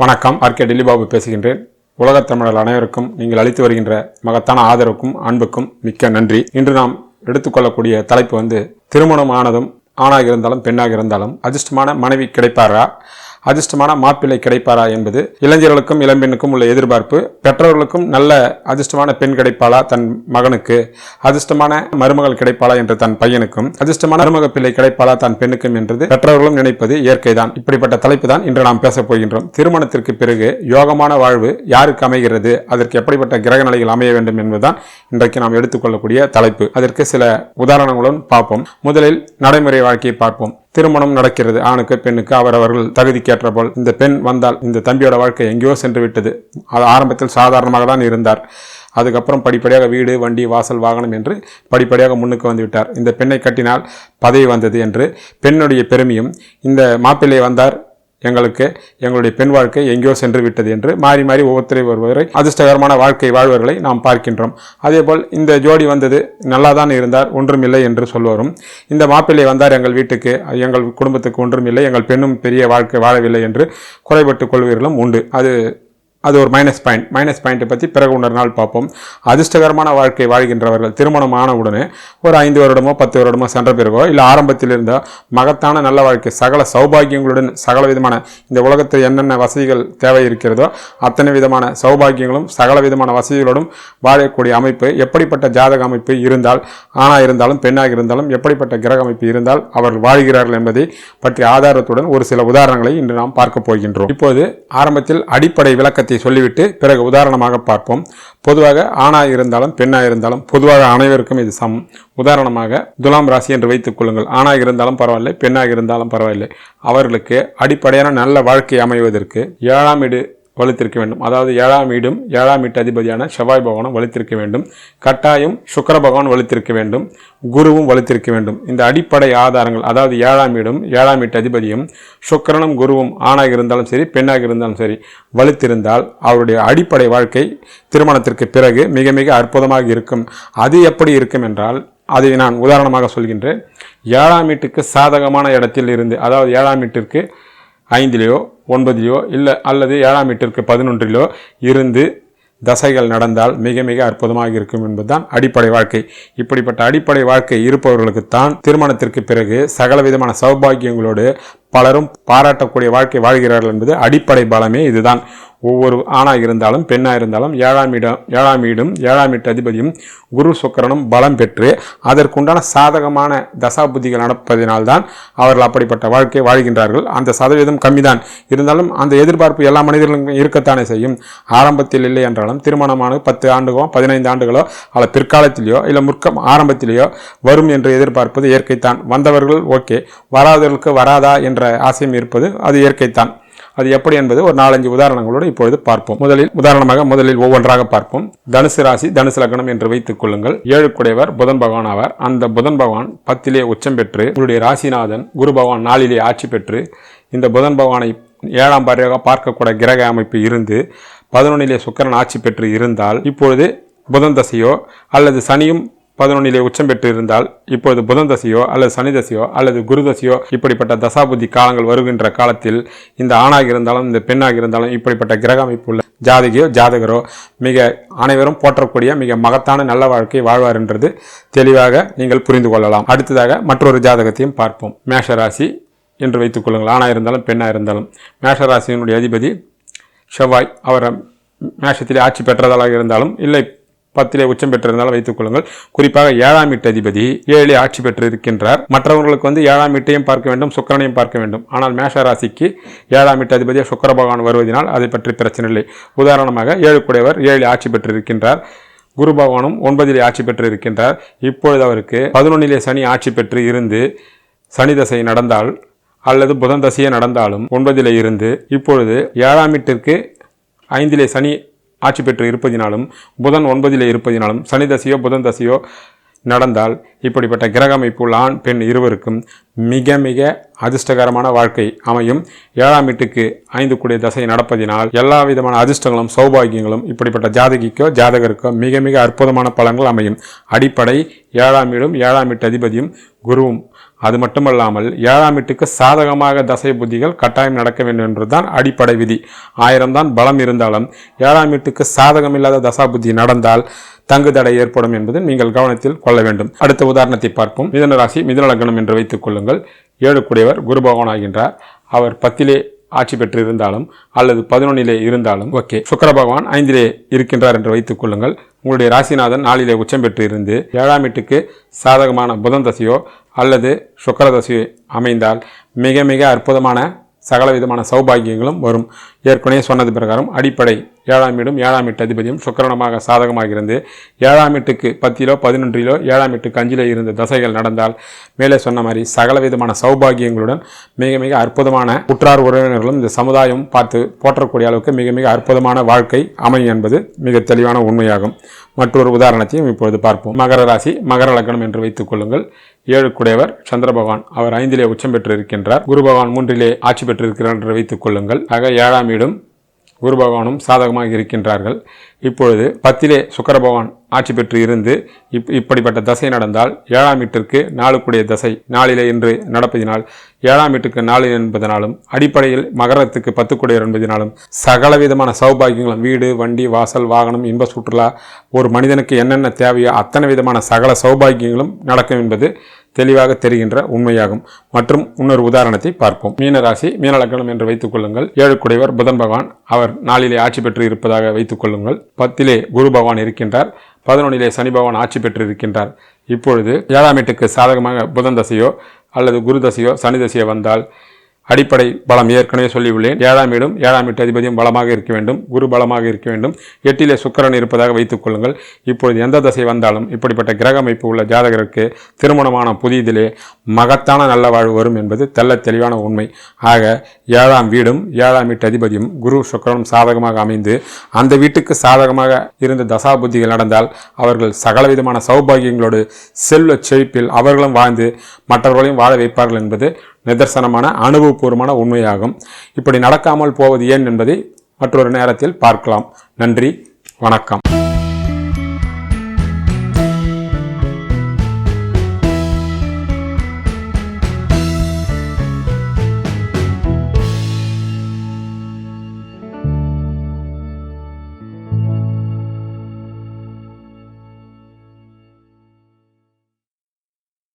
வணக்கம். ஆர்கே டில்லிபாபு பேசுகின்றேன். உலகத் தமிழர் அனைவருக்கும் நீங்கள் அளித்து வருகின்ற மகத்தான ஆதரவுக்கும் அன்புக்கும் மிக்க நன்றி. இன்று நாம் எடுத்துக்கொள்ளக்கூடிய தலைப்பு திருமணம் ஆனதும் ஆணாக இருந்தாலும் பெண்ணாக இருந்தாலும் அதிர்ஷ்டமான மனைவி கிடைப்பாரா, அதிர்ஷ்டமான மாப்பிள்ளை கிடைப்பாரா என்பது இளைஞர்களுக்கும் இளம்பெண்ணுக்கும் உள்ள எதிர்பார்ப்பு. பெற்றோர்களுக்கும் நல்ல அதிர்ஷ்டமான பெண் கிடைப்பாளா தன் மகனுக்கு, அதிர்ஷ்டமான மருமகள் கிடைப்பாளா என்று தன் பையனுக்கும், அதிர்ஷ்டமான மருமக பிள்ளை கிடைப்பாளா தன் பெண்ணுக்கும் என்றது பெற்றோர்களும் நினைப்பது இயற்கைதான். இப்படிப்பட்ட தலைப்பு தான் இன்று நாம் பேசப் போகின்றோம். திருமணத்திற்கு பிறகு யோகமான வாழ்வு யாருக்கு அமைகிறது, அதற்கு எப்படிப்பட்ட கிரக நிலைகள் அமைய வேண்டும் என்பதுதான் இன்றைக்கு நாம் எடுத்துக்கொள்ளக்கூடிய தலைப்பு. அதற்கு சில உதாரணங்களுடன் பார்ப்போம். முதலில் நடைமுறை வாழ்க்கையை பார்ப்போம். திருமணம் நடக்கிறது. ஆணுக்கு பெண்ணுக்கு அவரவர்கள் தகுதிக்கேற்ற போல் இந்த பெண் வந்தால் இந்த தம்பியோட வாழ்க்கை எங்கேயோ சென்று விட்டது. அது ஆரம்பத்தில் சாதாரணமாக தான் இருந்தார். அதுக்கப்புறம் படிப்படியாக வீடு, வண்டி, வாசல், வாகனம் என்று படிப்படியாக முன்னுக்கு வந்து விட்டார். இந்த பெண்ணை கட்டினால் பதவி வந்தது என்று பெண்ணுடைய பெருமையும், இந்த மாப்பிள்ளை வந்தார் எங்களுடைய பெண் வாழ்க்கை எங்கேயோ சென்று விட்டது என்று மாறி மாறி ஒவ்வொருவரை அதிர்ஷ்டகரமான வாழ்க்கை வாழ்வர்களை நாம் பார்க்கின்றோம். அதேபோல் இந்த ஜோடி வந்தது நல்லாதான் இருந்தார், ஒன்றுமில்லை என்று சொல்வோரும். இந்த மாப்பிள்ளை வந்தார் எங்கள் வீட்டுக்கு, எங்கள் குடும்பத்துக்கு ஒன்றுமில்லை, எங்கள் பெண்ணும் பெரிய வாழ்க்கை வாழவில்லை என்று குறைபட்டுக் கொள்வீர்களும் உண்டு. அது ஒரு மைனஸ் பாயிண்ட்டை பற்றி பிறகு ஒரு நாள் பார்ப்போம். அதிர்ஷ்டகரமான வாழ்க்கை வாழ்கின்றவர்கள் திருமணம் ஆன உடனே ஒரு 5 வருடமோ 10 வருடமோ சென்ற பிறகோ இல்லை ஆரம்பத்தில் இருந்த மகத்தான நல்ல வாழ்க்கை சகல சௌபாகியங்களுடன் சகல விதமான இந்த உலகத்தில் என்னென்ன வசதிகள் தேவை இருக்கிறதோ அத்தனை விதமான சௌபாகியங்களும் சகல விதமான வசதிகளோடும் வாழக்கூடிய அமைப்பு, எப்படிப்பட்ட ஜாதக அமைப்பு இருந்தால், ஆணாக இருந்தாலும் பெண்ணாக இருந்தாலும் எப்படிப்பட்ட கிரக அமைப்பு இருந்தால் அவர்கள் வாழ்கிறார்கள் என்பதை பற்றிய ஆதாரத்துடன் ஒரு சில உதாரணங்களை இன்று நாம் பார்க்க போகின்றோம். இப்போது ஆரம்பத்தில் அடிப்படை விளக்கத்தை சொல்லிவிட்டு பிறகு உதாரணமாக பார்ப்போம். பொதுவாக ஆணாக இருந்தாலும் பெண்ணாக இருந்தாலும் பொதுவாக அனைவருக்கும் இது சமம். உதாரணமாக துலாம் ராசி என்று வைத்துக் கொள்ளுங்கள். ஆணாக இருந்தாலும் பரவாயில்லை, பெண்ணாக இருந்தாலும் பரவாயில்லை, அவர்களுக்கு அடிப்படையான நல்ல வாழ்க்கை அமைவதற்கு 7ஆம் வீடு வலுத்திருக்க வேண்டும். அதாவது 7ஆம் வீடும் 7ஆம் வீட்டு அதிபதியான செவ்வாய் பகவானும் வலுத்திருக்க வேண்டும். கட்டாயம் சுக்கிர பகவான் வலுத்திருக்க வேண்டும். குருவும் வலுத்திருக்க வேண்டும். இந்த அடிப்படை ஆதாரங்கள், அதாவது 7ஆம் வீடும் 7ஆம் வீட்டு அதிபதியும் சுக்கிரனும் குருவும் ஆணாக இருந்தாலும் சரி பெண்ணாக இருந்தாலும் சரி வலுத்திருந்தால் அவருடைய அடிப்படை வாழ்க்கை திருமணத்திற்கு பிறகு மிக மிக அற்புதமாக இருக்கும். அது எப்படி இருக்கும் என்றால் அதை நான் உதாரணமாக சொல்கின்றேன். 7ஆம் வீட்டுக்கு சாதகமான இடத்தில் இருந்து, அதாவது 7ஆம் வீட்டிற்கு 5லேயோ 9லேயோ இல்லை அல்லது 7ஆம் வீட்டிற்கு 11லேயோ இருந்து தசைகள் நடந்தால் மிக மிக அற்புதமாக இருக்கும் என்பதுதான் அடிப்படை வாழ்க்கை. இப்படிப்பட்ட அடிப்படை வாழ்க்கை இருப்பவர்களுக்குத்தான் திருமணத்திற்கு பிறகு சகல விதமான சௌபாகியங்களோடு பலரும் பாராட்டக்கூடிய வாழ்க்கை வாழ்கிறார்கள் என்பது அடிப்படை பலமே இதுதான். ஒவ்வொரு ஆணாக இருந்தாலும் பெண்ணாக இருந்தாலும் 7ஆம் வீடும் 7ஆம் வீட்டு அதிபதியும் குரு சுக்கிரனும் பலம் பெற்று அதற்குண்டான சாதகமான தசாபுத்திகள் நடப்பதினால்தான் அவர்கள் அப்படிப்பட்ட வாழ்க்கை வாழ்கின்றார்கள். அந்த சதவீதம் கம்மிதான் இருந்தாலும் அந்த எதிர்பார்ப்பு எல்லா மனிதர்களுக்கும் இருக்கத்தானே செய்யும். ஆரம்பத்தில் இல்லை என்றாலும் திருமணமான 10 ஆண்டுகளோ 15 ஆண்டுகளோ அல்ல பிற்காலத்திலேயோ இல்லை ஆரம்பத்திலேயோ வரும் என்று எதிர்பார்ப்பது இயற்கைத்தான். வந்தவர்கள் ஓகே, வராதவர்களுக்கு வராதா என்ற ஆசையும் இருப்பது அது இயற்கைத்தான். அது எப்படி என்பது ஒரு 4-5 உதாரணங்களோடு இப்பொழுது பார்ப்போம். முதலில் ஒவ்வொன்றாக பார்ப்போம். தனுசு ராசி, தனுசு லக்னம் என்று வைத்துக் கொள்ளுங்கள். 7 குடையவர் புதன் பகவான் ஆவார். அந்த புதன் பகவான் 10லே உச்சம் பெற்று உங்களுடைய ராசிநாதன் குரு பகவான் 4லே ஆட்சி பெற்று இந்த புதன் பகவானை 7ஆம் பார்வையாக பார்க்கக்கூடிய கிரக அமைப்பு இருந்து 11லே சுக்கிரன் ஆட்சி பெற்று இருந்தால் இப்பொழுது புதன் தசையோ அல்லது சனியும் 11லே உச்சம் பெற்று இருந்தால் இப்பொழுது புதன் தசையோ அல்லது சனி தசையோ அல்லது குரு தசையோ இப்படிப்பட்ட தசாபுத்தி காலங்கள் வருகின்ற காலத்தில் இந்த ஆணாக இருந்தாலும் இந்த பெண்ணாக இருந்தாலும் இப்படிப்பட்ட கிரக அமைப்பு உள்ள ஜாதகரோ மிக அனைவரும் போற்றக்கூடிய மிக மகத்தான நல்ல வாழ்க்கை வாழ்வார் என்றது தெளிவாக நீங்கள் புரிந்து கொள்ளலாம். அடுத்ததாக மற்றொரு ஜாதகத்தையும் பார்ப்போம். மேஷராசி என்று வைத்துக் கொள்ளுங்கள். ஆணாக இருந்தாலும் பெண்ணாக இருந்தாலும் மேஷராசியினுடைய அதிபதி செவ்வாய். அவர் மேஷத்திலே ஆட்சி பெற்றதாக இருந்தாலும் இல்லை 10லே உச்சம் பெற்றிருந்தாலும் வைத்துக் கொள்ளுங்கள். குறிப்பாக 7ஆம் வீட்டு அதிபதி 7லே ஆட்சி பெற்று இருக்கின்றார். மற்றவர்களுக்கு 7ஆம் வீட்டையும் பார்க்க வேண்டும், சுக்கிரனையும் பார்க்க வேண்டும். ஆனால் மேஷ ராசிக்கு 7ஆம் வீட்டு அதிபதியை சுக்கிர பகவான் வருவதனால் அதை பற்றி பிரச்சனை இல்லை. உதாரணமாக 7 குடையவர் 7லே ஆட்சி பெற்று இருக்கின்றார். குரு பகவானும் 9லே ஆட்சி பெற்று இருக்கின்றார். இப்பொழுது அவருக்கு 11லே சனி ஆட்சி பெற்று இருந்து சனி தசை நடந்தால் அல்லது புதன் தசையே நடந்தாலும் 9லே இருந்து இப்பொழுது 7ஆம் வீட்டிற்கு 5லே சனி ஆட்சி பெற்று இருப்பதினாலும் புதன் 9லே இருப்பதினாலும் சனி தசையோ புதன் தசையோ நடந்தால் இப்படிப்பட்ட கிரக அமைப்பு உள்ள ஆண் பெண் இருவருக்கும் மிக மிக அதிர்ஷ்டகரமான வாழ்க்கை அமையும். 7ஆம் வீட்டுக்கு 5 கூடிய தசை நடப்பதினால் எல்லா விதமான அதிர்ஷ்டங்களும் சௌபாகியங்களும் இப்படிப்பட்ட ஜாதகிக்கோ ஜாதகருக்கோ மிக மிக அற்புதமான பலன்கள் அமையும். அடிப்படை 7ஆம் வீடும் 7ஆம் வீட்டு அதிபதியும் குருவும். அது மட்டுமல்லாமல் 7ஆம் வீட்டுக்கு சாதகமாக தசை புத்திகள் கட்டாயம் நடக்க வேண்டும் என்பதுதான் அடிப்படை விதி. 1000 தான் பலம் இருந்தாலும் 7ஆம் வீட்டுக்கு சாதகமில்லாத தசா புத்தி நடந்தால் தங்கு தடை ஏற்படும் என்பது நீங்கள் கவனத்தில் கொள்ள வேண்டும். அடுத்த உதாரணத்தை பார்ப்போம். மிதுன ராசி மிதுன லக்னம் என்று வைத்துக் கொள்ளுங்கள். 7 கூடியவர் குரு பகவான் ஆகின்றார். அவர் 10 ஆட்சி பெற்று இருந்தாலும் அல்லது 11 இருந்தாலும் ஓகே. சுக்கிர பகவான் 5 இருக்கின்றார் என்று வைத்துக் கொள்ளுங்கள். உங்களுடைய ராசிநாதன் 4 உச்சம் பெற்று இருந்து 7ஆம் வீட்டுக்கு சாதகமான புதன் தசையோ அல்லது சுக்கிர தசையோ அமைந்தால் மிக மிக அற்புதமான சகல விதமான சௌபாகியங்களும் வரும். ஏற்கனவே சொன்னது பிரகாரம் அடிப்படை 7ஆம் வீடும் 7ஆம் வீட்டு அதிபதியும் சுக்கிரனமாக சாதகமாக இருந்து 7ஆம் வீட்டுக்கு 10 11 7ஆம் வீட்டுக்கு 5 இருந்த தசைகள் நடந்தால் மேலே சொன்ன மாதிரி சகல விதமான சௌபாகியங்களுடன் மிக மிக அற்புதமான உற்றார் உறவினர்களும் இந்த சமுதாயம் பார்த்து போற்றக்கூடிய அளவுக்கு மிக மிக அற்புதமான வாழ்க்கை அமையும் என்பது மிக தெளிவான உண்மையாகும். மற்றொரு உதாரணத்தையும் இப்பொழுது பார்ப்போம். மகர ராசி மகர லக்னம் என்று வைத்துக் கொள்ளுங்கள். 7 கூடியவர் சந்திர பகவான். அவர் 5 உச்சம் பெற்று இருக்கின்றார். குரு பகவான் 3 ஆட்சி பெற்றிருக்கிறார் என்று வைத்துக் கொள்ளுங்கள். ஆக 7ஆம் வீடும் குரு பகவானும் சாதகமாக இருக்கின்றார்கள். இப்பொழுது 10 சுக்கிர பகவான் ஆட்சி பெற்று இருந்து இப்படிப்பட்ட தசை நடந்தால் 7ஆம் வீட்டிற்கு 4 கூடிய தசை 4 என்று நடப்பதினால் 7ஆம் வீட்டுக்கு 4 என்பதனாலும் அடிப்படையில் மகரத்துக்கு 10 கூடியவர் என்பதனாலும் சகல விதமான சௌபாகியங்களும் வீடு வண்டி வாசல் வாகனம் இன்ப சுற்றுலா ஒரு மனிதனுக்கு என்னென்ன தேவையோ அத்தனை விதமான சகல சௌபாகியங்களும் நடக்கும் என்பது தெளிவாக தெரிகின்ற உண்மையாகும். மற்றும் இன்னொரு உதாரணத்தை பார்ப்போம். மீன ராசி மீன லக்னம் என்று வைத்துக் கொள்ளுங்கள். 7 கூடியவர் புதன் பகவான். அவர் 4 ஆட்சி பெற்று இருப்பதாக வைத்துக் கொள்ளுங்கள். 10 குரு பகவான் இருக்கின்றார். 11 சனி பகவான் ஆட்சி பெற்று இருக்கின்றார். இப்பொழுது 7ஆம் வீட்டுக்கு சாதகமாக புதன் தசையோ அல்லது குரு தசையோ சனி தசையோ வந்தால் அடிப்படை பலம் ஏற்கனவே சொல்லியுள்ளேன். 7ஆம் வீடும் 7ஆம் வீட்டு அதிபதியும் பலமாக இருக்க வேண்டும். குரு பலமாக இருக்க வேண்டும். 8 சுக்கிரன் இருப்பதாக வைத்துக் கொள்ளுங்கள். இப்பொழுது எந்த தசை வந்தாலும் இப்படிப்பட்ட கிரக அமைப்பு உள்ள ஜாதகருக்கு திருமணமான புதியதிலே மகத்தான நல்ல வாழ்வு வரும் என்பது தெல்ல தெளிவான உண்மை. ஆக 7ஆம் வீடும் 7ஆம் வீட்டு அதிபதியும் குரு சுக்கிரனும் சாதகமாக அமைந்து அந்த வீட்டுக்கு சாதகமாக இருந்த தசா புத்திகள் நடந்தால் அவர்கள் சகலவிதமான சௌபாகியங்களோடு செல்வ செழிப்பில் அவர்களும் வாழ்ந்து மற்றவர்களையும் வாழ வைப்பார்கள் என்பது நிதர்சனமான அனுபவபூர்வமான உண்மையாகும். இப்படி நடக்காமல் போவது ஏன் என்பதை மற்றொரு நேரத்தில் பார்க்கலாம். நன்றி, வணக்கம்.